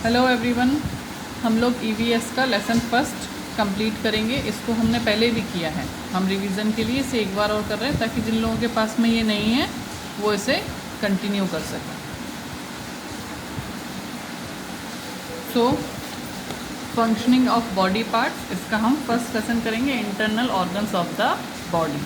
Hello everyone, हम लोग EVS का लेसन फर्स्ट कंप्लीट करेंगे। इसको हमने पहले भी किया है, हम रिवीजन के लिए इसे एक बार और कर रहे हैं ताकि जिन लोगों के पास में ये नहीं है वो इसे कंटिन्यू कर सकें। सो फंक्शनिंग ऑफ बॉडी पार्ट्स, इसका हम फर्स्ट लेसन करेंगे। Internal organs of the body.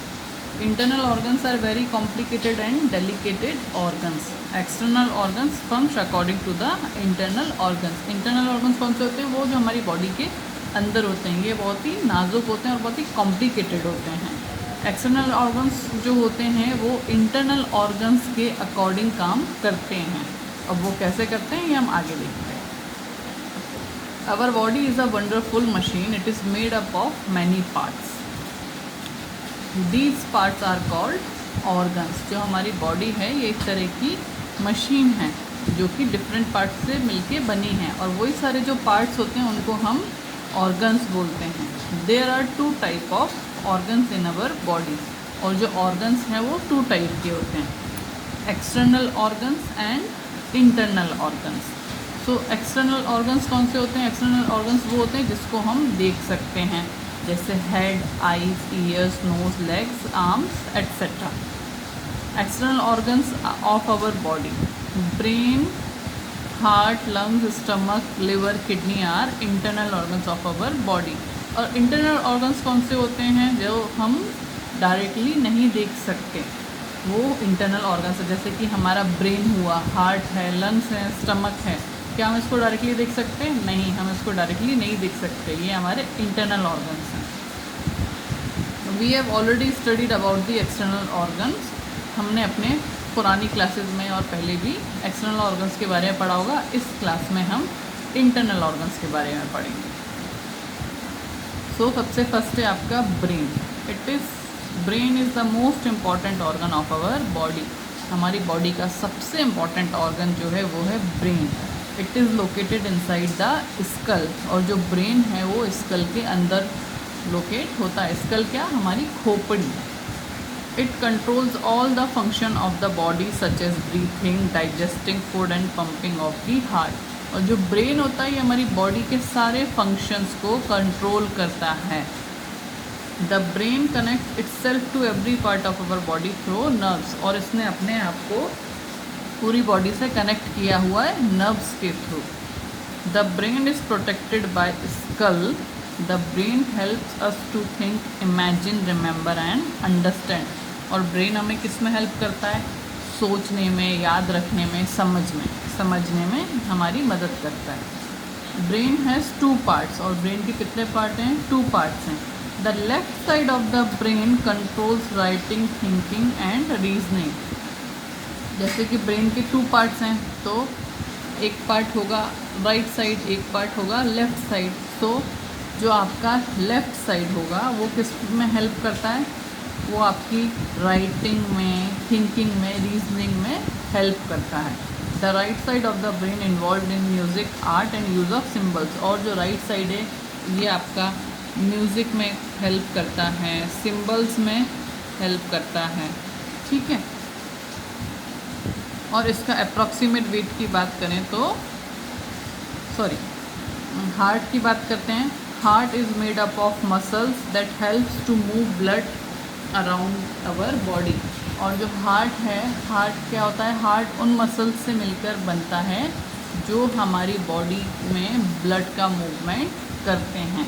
Internal organs are very complicated and delicate organs. External organs function according to the internal organs. Internal organs कौन से होते हैं? वो जो हमारी बॉडी के अंदर होते हैं, ये बहुत ही नाजुक होते हैं और बहुत ही कॉम्प्लिकेटेड होते हैं। एक्सटर्नल ऑर्गन्स जो होते हैं वो इंटरनल ऑर्गन्स के अकॉर्डिंग काम करते हैं। अब वो कैसे करते हैं ये हम आगे देखते हैं। Our body is a wonderful machine. It is made up of many parts. These parts are called organs. जो हमारी बॉडी है ये एक तरह की मशीन है जो कि डिफरेंट पार्ट्स से मिलके बनी है, और वही सारे जो पार्ट्स होते हैं उनको हम ऑर्गन्स बोलते हैं। There are two type of organs in our body, और जो ऑर्गन्स हैं वो टू टाइप के होते हैं, external organs and internal organs. So external organs कौन से होते हैं? एक्सटर्नल ऑर्गन्स वो होते हैं जिसको हम देख सकते हैं, जैसे head, eyes, ears, nose, legs, arms etcetera. External organs of our body, brain, heart, lungs, stomach, liver, kidney are internal organs of our body. और इंटरनल ऑर्गन्स कौन से होते हैं? जो हम डायरेक्टली नहीं देख सकते, वो इंटरनल ऑर्गन्स है। जैसे कि हमारा ब्रेन हुआ, हार्ट है, लंग्स है, स्टमक है। क्या हम इसको डायरेक्टली देख सकते हैं? नहीं, हम इसको डायरेक्टली नहीं देख सकते, ये हमारे इंटरनल ऑर्गन्स हैं। We have already studied about the external organs. हमने अपने पुरानी क्लासेस में और पहले भी एक्सटर्नल ऑर्गन्स के बारे में पढ़ा होगा। इस क्लास में हम इंटरनल ऑर्गन्स के बारे में पढ़ेंगे। सो सबसे फर्स्ट है आपका brain. Brain is the most important organ of our body. हमारी बॉडी का सबसे इम्पॉर्टेंट ऑर्गन जो है वो है brain. It is located inside the skull, और जो ब्रेन है वो स्कल के अंदर लोकेट होता है। स्कल क्या? हमारी खोपड़ी। It controls all the function of the body such as breathing, digesting food and pumping of the heart. और जो ब्रेन होता है ये हमारी बॉडी के सारे फंक्शंस को कंट्रोल करता है। The brain connect itself to every part of our body through nerves, और इसने अपने आप को पूरी बॉडी से कनेक्ट किया हुआ है नर्व्स के थ्रू। The brain is protected by skull. The brain helps us to think, imagine, remember and understand. और ब्रेन हमें किस में हेल्प करता है? सोचने में, याद रखने में, समझने में हमारी मदद करता है। ब्रेन हैज़ टू पार्ट्स, और ब्रेन के कितने पार्ट हैं? टू पार्ट्स हैं। The left side of the brain controls writing, thinking and reasoning. जैसे कि ब्रेन के टू पार्ट्स हैं, तो एक पार्ट होगा राइट साइड, एक पार्ट होगा लेफ़्ट साइड। तो जो आपका लेफ़्ट साइड होगा वो किस में हेल्प करता है? वो आपकी राइटिंग में, थिंकिंग में, रीजनिंग में हेल्प करता है। The right side of the brain involve in music, art and use of symbols. और जो राइट साइड है ये आपका म्यूज़िक में हेल्प करता है, सिम्बल्स में हेल्प करता है। ठीक है। और इसका अप्रॉक्सीमेट वेट की बात करें तो हार्ट की बात करते हैं। Heart is made up of muscles that helps to move blood around our body. और जो हार्ट है, हार्ट क्या होता है? हार्ट उन मसल्स से मिलकर बनता है जो हमारी बॉडी में ब्लड का मूवमेंट करते हैं।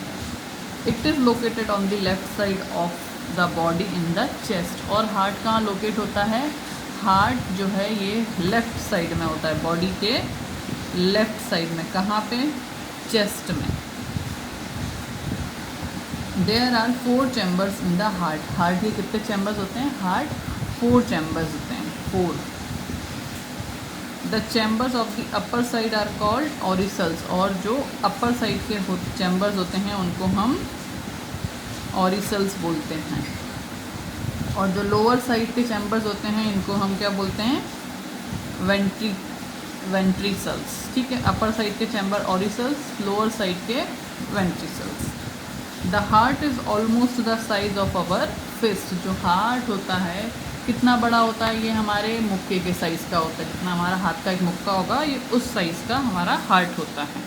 It is located on the left side of the body in the chest. और हार्ट कहाँ लोकेट होता है? हार्ट जो है ये लेफ़्ट साइड में होता है, बॉडी के लेफ़्ट साइड में। कहाँ पे? चेस्ट में। There are 4 chambers in the heart. Heart के कितने चैम्बर्स होते हैं? हार्ट 4 चैम्बर्स होते हैं, 4। The chambers of the upper side are called auricles. और जो अपर साइड के चैम्बर्स होते हैं उनको हम ऑरिसल्स बोलते हैं। और जो लोअर साइड के चैम्बर्स होते हैं इनको हम क्या बोलते हैं? वेंट्रिकल्स। ठीक है। अपर साइड के चैम्बर ऑरिसल्स, लोअर साइड के ventricles. The heart is almost the size of our fist. जो हार्ट होता है कितना बड़ा होता है, ये हमारे मुक्के के साइज़ का होता है, जितना हमारा हाथ का एक मुक्का होगा ये उस साइज़ का हमारा हार्ट होता है।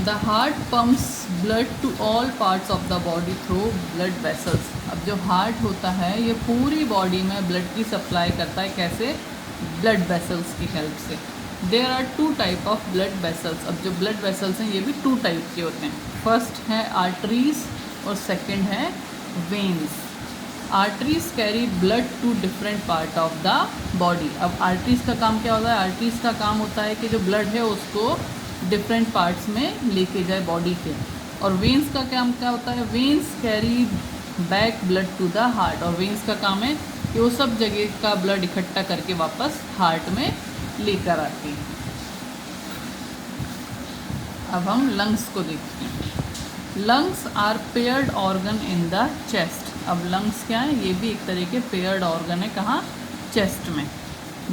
The heart pumps blood to all parts of the body through blood vessels. अब जो हार्ट होता है ये पूरी बॉडी में ब्लड की सप्लाई करता है, कैसे? ब्लड वेसल्स की हेल्प से। There are 2 type of blood vessels. अब जो ब्लड वेसल्स हैं ये भी 2 टाइप के होते हैं। फर्स्ट है आर्टरीज और सेकंड है veins. Arteries carry blood to different part of the body. अब आर्टरीज का काम क्या होता है? आर्टरीज का काम होता है कि जो ब्लड है उसको डिफरेंट पार्ट्स में लेके जाए बॉडी के। और वेन्स का काम क्या होता है? Veins carry back blood to the heart. और वेन्स का काम है कि वो सब जगह का ब्लड इकट्ठा करके वापस हार्ट में लेकर आती है। अब हम लंग्स को देखते हैं। Lungs are paired organ in the chest. अब लंग्स क्या है? ये भी एक तरह के पेयर्ड ऑर्गन है। कहाँ? चेस्ट में।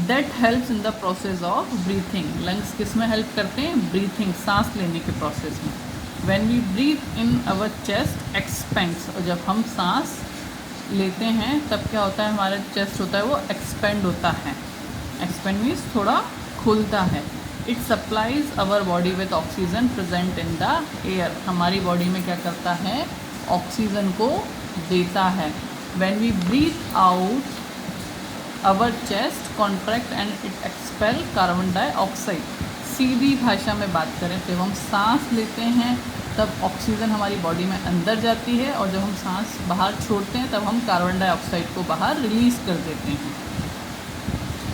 That helps in the process of breathing. Lungs किस में हेल्प करते हैं? ब्रीथिंग, सांस लेने के प्रोसेस में। When we breathe in our chest expands. और जब हम सांस लेते हैं तब क्या होता है? हमारा चेस्ट होता है वो एक्सपेंड होता है। एक्सपेंड मीन्स थोड़ा खुलता है। It supplies our body with oxygen present in the air. हमारी बॉडी में क्या करता है? ऑक्सीजन को देता है। When we breathe out our chest contract and it expel carbon dioxide. सीधी भाषा में बात करें तो जब हम सांस लेते हैं तब ऑक्सीजन हमारी बॉडी में अंदर जाती है, और जब हम सांस बाहर छोड़ते हैं तब हम कार्बन डाइऑक्साइड को बाहर रिलीज कर देते हैं।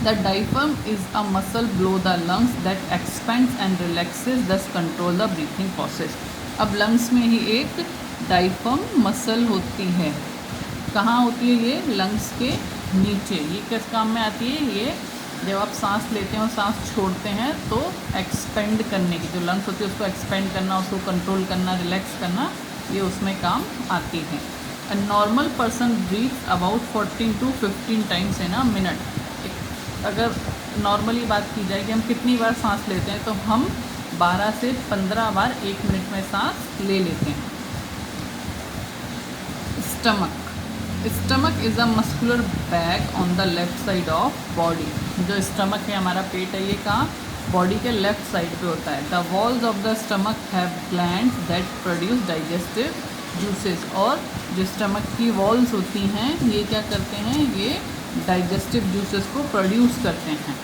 The diaphragm is a muscle below the lungs that expands and relaxes, thus control the breathing process। अब लंग्स में ही एक डायफ्राम मसल होती है। कहाँ होती है ये? लंग्स के नीचे। ये किस काम में आती है? ये जब आप सांस लेते हैं और सांस छोड़ते हैं तो एक्सपेंड करने की, जो लंग्स होती है उसको एक्सपेंड करना, उसको कंट्रोल करना, रिलैक्स करना, ये उसमें काम आती है। A normal person breathe about 14 to 15 times in a minute. अगर नॉर्मली बात की जाए कि हम कितनी बार सांस लेते हैं तो हम 12 से 15 बार 1 मिनट में सांस ले लेते हैं। Stomach. Stomach is a muscular bag on the left side of body. जो स्टमक है, हमारा पेट है, ये कहाँ? बॉडी के लेफ्ट साइड पे होता है। The walls of the stomach have glands that produce digestive juices. और जो स्टमक की वॉल्स होती हैं ये क्या करते हैं? ये डाइजेस्टिव जूसेस को प्रोड्यूस करते हैं।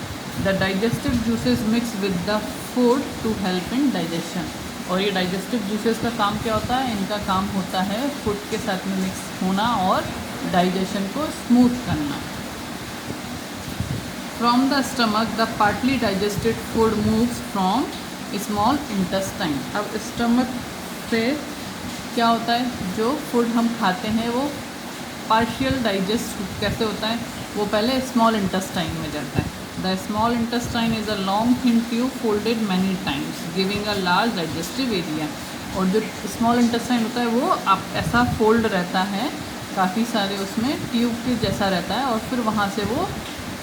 The digestive juices mix with the food to help in digestion. और ये डाइजेस्टिव जूसेस का काम क्या होता है? इनका काम होता है फूड के साथ में मिक्स होना और डाइजेशन को स्मूथ करना। From the stomach the partly digested food moves from small intestine. अब स्टमक से क्या होता है? जो फूड हम खाते हैं वो पार्शियल डाइजेस्ट कैसे होता है? वो पहले स्मॉल इंटेस्टाइन में जाता है। The small intestine is a long thin tube folded many times giving a large digestive area. और जो स्मॉल इंटेस्टाइन होता है वो आप ऐसा फोल्ड रहता है, काफ़ी सारे उसमें ट्यूब के जैसा रहता है, और फिर वहाँ से वो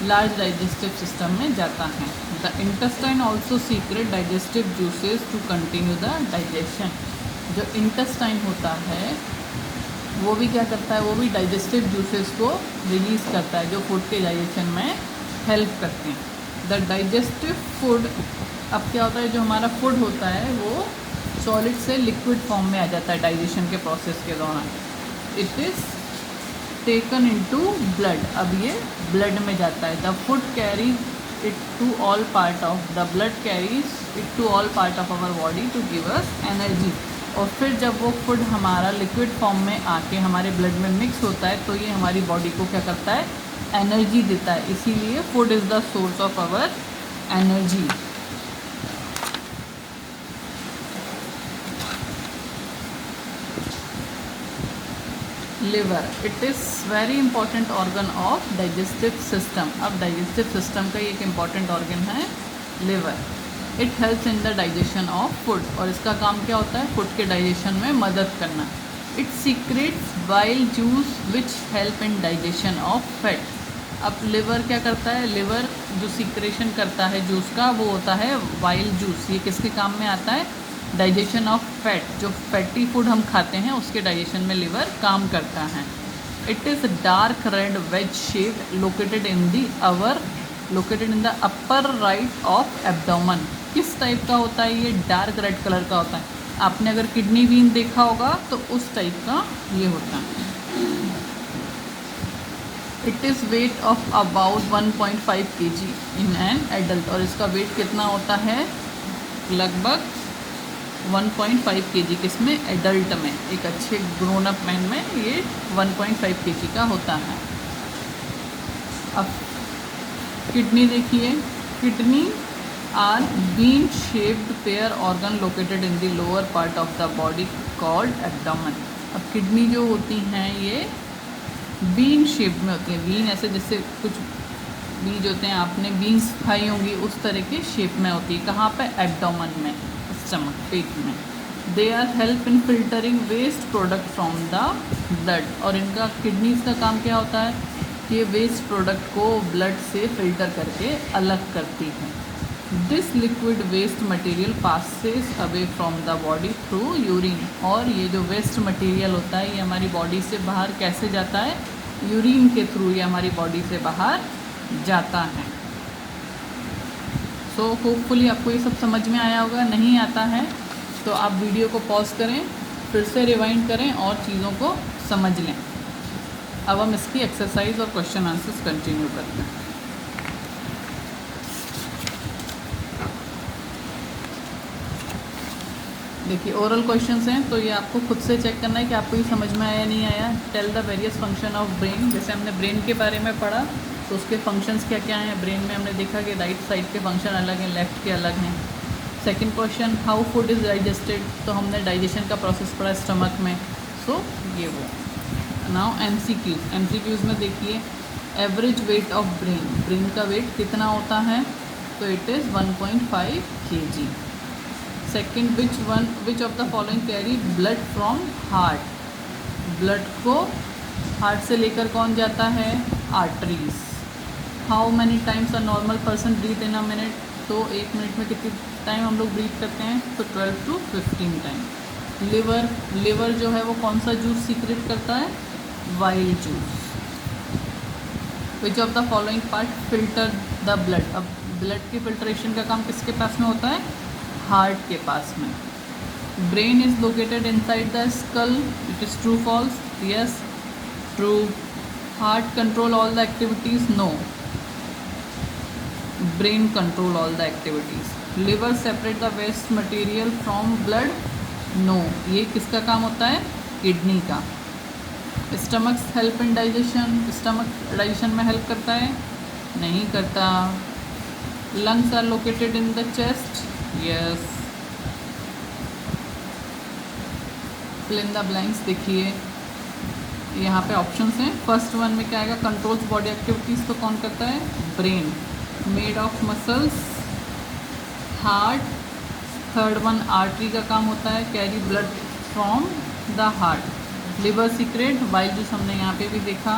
लार्ज डाइजेस्टिव सिस्टम में जाता है। The intestine also secrete digestive juices to continue the digestion. जो इंटेस्टाइन होता है वो भी क्या करता है? वो भी डाइजेस्टिव जूसेस को रिलीज़ करता है जो फूड के डाइजेशन में हेल्प करते हैं। द डाइजेस्टिव फूड, अब क्या होता है? जो हमारा फूड होता है वो सॉलिड से लिक्विड फॉर्म में आ जाता है डाइजेशन के प्रोसेस के दौरान। It is taken into blood. अब ये ब्लड में जाता है। The food carries it to all part of the blood carries it to all part of our body to give us energy. और फिर जब वो फूड हमारा लिक्विड फॉर्म में आके हमारे ब्लड में मिक्स होता है तो ये हमारी बॉडी को क्या करता है? एनर्जी देता है। इसीलिए food is the source of our energy. Liver, it is very important organ of digestive system. अब डाइजेस्टिव सिस्टम का एक इम्पॉर्टेंट ऑर्गन है liver. It helps in the digestion of food. और इसका काम क्या होता है? फूड के डाइजेशन में मदद करना। It secrets bile juice which help in digestion of fat. अब लिवर क्या करता है? लिवर जो सीक्रेशन करता है जूस का वो होता है बाइल जूस। ये किसके काम में आता है? डाइजेशन ऑफ फैट, जो फैटी फूड हम खाते हैं उसके डाइजेशन में लिवर काम करता है। It is dark red veg shape located in the upper right of abdomen. किस टाइप का होता है ये? डार्क रेड कलर का होता है। आपने अगर किडनी वीन देखा होगा तो उस टाइप का ये होता है। It is weight of about 1.5 kg in an adult, और इसका वेट कितना होता है? लगभग 1.5 kg। किसमें? एडल्ट में, एक अच्छे ग्रोन अप मैन में ये 1.5 kg का होता है। अब किडनी देखिए, kidney are bean shaped pair organ located in the lower part of the body called abdomen. अब किडनी जो होती हैं ये बीन शेप में होती है। बीन ऐसे जैसे कुछ बीज होते हैं, आपने बीन्स खाई होंगी, उस तरह के शेप में होती है। कहाँ पे? एब्डोमेन में, स्टमक, पेट में। They are help in filtering waste product from the blood, और इनका किडनीज का काम क्या होता है? ये वेस्ट प्रोडक्ट को ब्लड से फिल्टर करके अलग करती है। This liquid waste material passes away from the body through urine, और ये जो वेस्ट मटेरियल होता है ये हमारी बॉडी से बाहर कैसे जाता है? यूरिन के थ्रू ये हमारी बॉडी से बाहर जाता है। सो होपफुली आपको ये सब समझ में आया होगा। नहीं आता है तो आप वीडियो को पॉज करें, फिर से रिवाइंड करें और चीज़ों को समझ लें। अब हम इसकी एक्सरसाइज और क्वेश्चन आंसर्स कंटिन्यू करते हैं। देखिए ओरल क्वेश्चंस हैं, तो ये आपको खुद से चेक करना है कि आपको ये समझ में आया नहीं आया। Tell the various function of brain, जैसे हमने ब्रेन के बारे में पढ़ा तो उसके फंक्शंस क्या क्या हैं। ब्रेन में हमने देखा कि राइट साइड के फंक्शन अलग हैं, लेफ्ट के अलग हैं। Second question, how food is digested, तो हमने डाइजेशन का प्रोसेस पढ़ा स्टमक में। सो ये वो। नाउ एमसीक्यूज़ में देखिए, average weight of brain, brain का वेट कितना होता है? तो it is 1.5 kg। Second, which of the following carry blood from heart, blood को हार्ट से लेकर कौन जाता है? Arteries. How many times a normal person breathe in a minute, तो 1 मिनट में कितनी टाइम हम लोग ब्रीथ करते हैं? तो 12 to 15 टाइम। लिवर जो है वो कौन सा जूस सीक्रेट करता है? Wild juice. Which of the following part filter the blood, अब ब्लड की फिल्ट्रेशन का काम किसके पास में होता है? हार्ट के पास में। Brain is located inside the skull, it is true false? Yes, true. Heart control all the activities? No, brain control all the activities. Liver separate the waste material from blood? No, ये किसका काम होता है? Kidney का। Stomach help in digestion, stomach digestion में help करता है? नहीं करता। Lungs are located in the chest? Yes. Fill in the blanks देखिए, यहाँ पे ऑप्शंस हैं। फर्स्ट वन में क्या आएगा? कंट्रोल्स बॉडी एक्टिविटीज़, तो कौन करता है? Brain. Made of muscles, heart. Third one artery का काम होता है, carry blood from the heart. Liver secrete, bile juice हमने यहाँ पे भी देखा।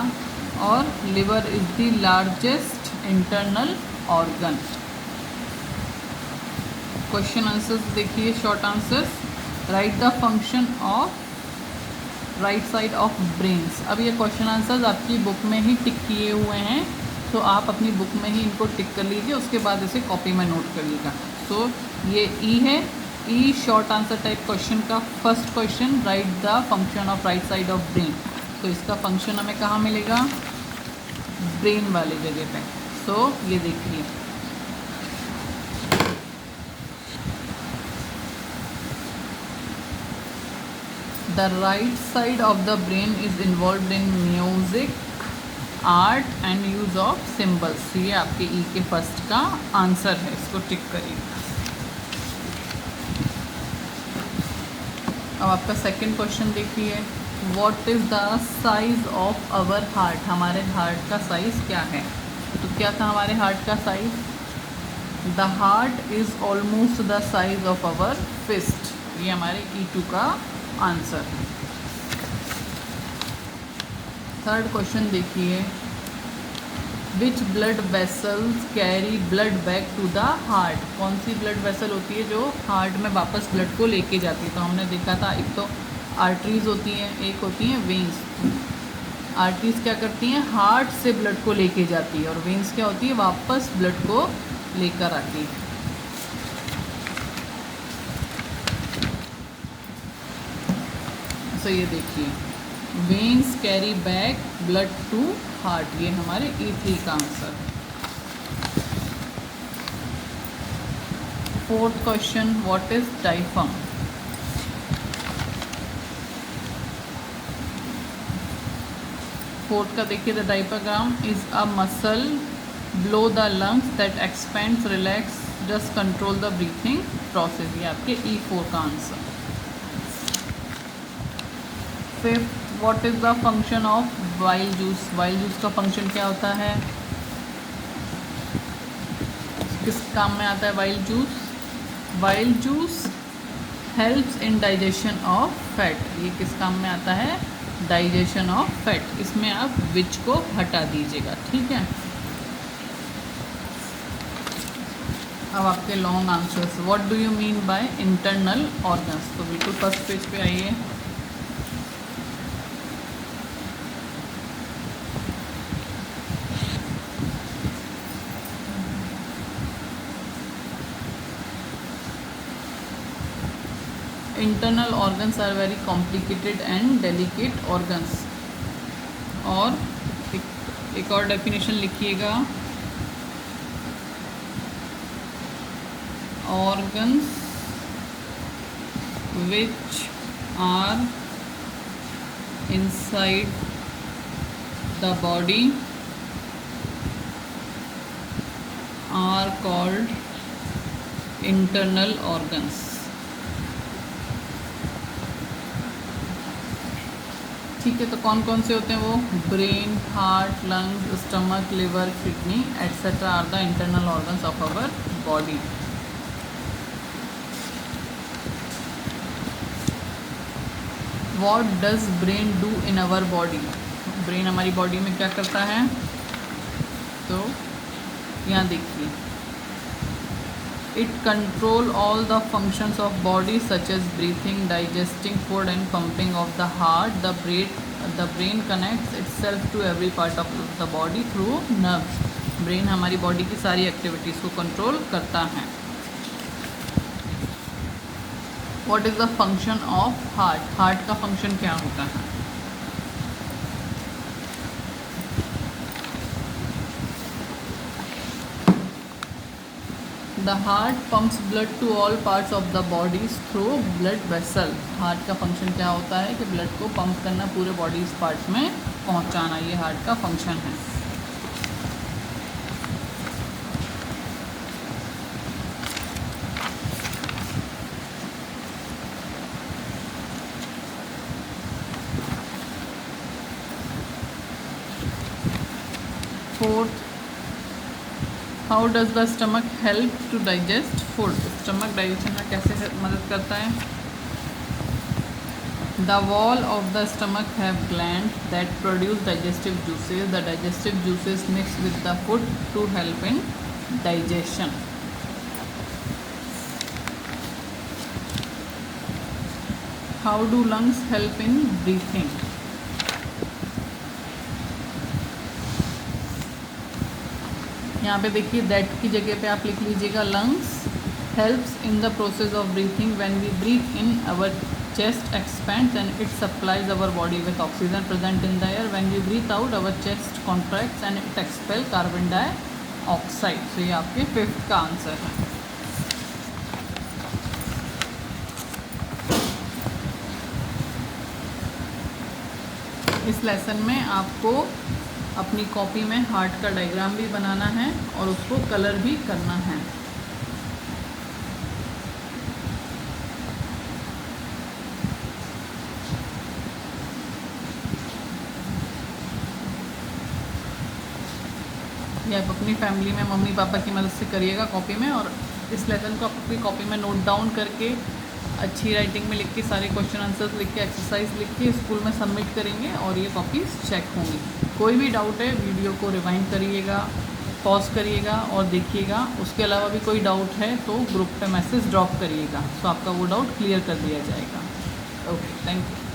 और liver is the largest internal organ. Question answers देखिए, short answers. Write the function of right side of brains. अब ये क्वेश्चन आंसर्स आपकी बुक में ही टिक किए हुए हैं, तो आप अपनी बुक में ही इनको टिक कर लीजिए, उसके बाद इसे कॉपी में नोट कर लीजिएगा। सो ये ई है, ई शॉर्ट आंसर टाइप क्वेश्चन का first question, right the function of right side of brain. तो इसका फंक्शन हमें कहाँ मिलेगा? ब्रेन वाले जगह पे। सो ये देखिए, the right side of the brain is involved in music, art and use of symbols। ये आपके ई के फर्स्ट का आंसर है, इसको टिक करिए। अब आपका सेकंड क्वेश्चन देखिए, what is the size of our heart, हमारे हार्ट का साइज़ क्या है? तो क्या था हमारे हार्ट का size? The heart is almost the size of our fist. ये हमारे E2 का आंसर है। थर्ड क्वेश्चन देखिए, which blood vessels carry blood back to the heart. कौन सी ब्लड वेसल होती है जो हार्ट में वापस ब्लड को लेके जाती है? तो हमने देखा था एक तो आर्टरीज होती हैं, एक होती हैं वेंस। आर्टरीज क्या करती हैं? हार्ट से ब्लड को लेके जाती है, और वेंस क्या होती है? वापस ब्लड को लेकर आती है। तो ये देखिए, veins carry back blood to heart, ये हमारे E3 का आंसर है। Fourth question, what is diaphragm? Fourth का देखिए, the diaphragm is a muscle below the lungs that expands, relax, just control the breathing process. ये आपके E4 का answer. Fifth, what is the function of bile juice? Bile juice का function क्या होता है? किस काम में आता है bile juice? Bile juice helps in digestion of fat. ये किस काम में आता है? Digestion of fat. इसमें आप विच को हटा दीजिएगा, ठीक है। अब आपके long answers, what do you mean by internal organs? तो बिल्कुल फर्स्ट पेज पे आइए। Internal organs are very complicated and delicate organs. और एक और डेफिनेशन लिखिएगा, organs which are inside the body are called internal organs. ठीक है, तो कौन कौन से होते हैं वो? Brain, heart, lungs, stomach, liver, kidney etcetera are the internal organs of our body. What does brain do in our body? Brain हमारी बॉडी में क्या करता है? तो यहाँ देखिए, it control all the functions of body such as breathing, digesting food and pumping of the heart. The brain connects itself to every part of the body through nerves. Brain हमारी body की सारी activities को control करता है। What is the function of heart? Heart का function क्या होता है? The heart pumps blood to all parts of the bodies through blood vessel. Heart का फंक्शन क्या होता है? कि ब्लड को पंप करना, पूरे बॉडीज पार्ट में पहुंचाना, ये हार्ट का फंक्शन है। Fourth, how does the stomach help to digest food? Stomach digestion में कैसे मदद करता है? The wall of the stomach have gland that produce digestive juices. The digestive juices mix with the food to help in digestion. How do lungs help in breathing? यहाँ पे देखिए, that की जगह पे आप लिख लीजिएगा lungs helps in the process of breathing. When we breathe in our chest expands and it supplies our body with oxygen present in the air. When we breathe out our chest contracts and it expel carbon dioxide. तो ये आपके fifth का answer है। इस lesson में आपको अपनी copy में हार्ट का डायग्राम भी बनाना है और उसको कलर भी करना है। ये आप अपनी फैमिली में मम्मी पापा की मदद से करिएगा कॉपी में, और इस लेसन को आप अपनी कॉपी में नोट डाउन करके अच्छी राइटिंग में लिख के, सारे क्वेश्चन आंसर्स लिख के, एक्सरसाइज लिख के स्कूल में सबमिट करेंगे और ये कॉपीज़ चेक होंगी। कोई भी डाउट है वीडियो को रिवाइंड करिएगा, पॉज करिएगा और देखिएगा। उसके अलावा भी कोई डाउट है तो ग्रुप पे मैसेज ड्रॉप करिएगा, तो आपका वो डाउट क्लियर कर दिया जाएगा। Okay, thank you.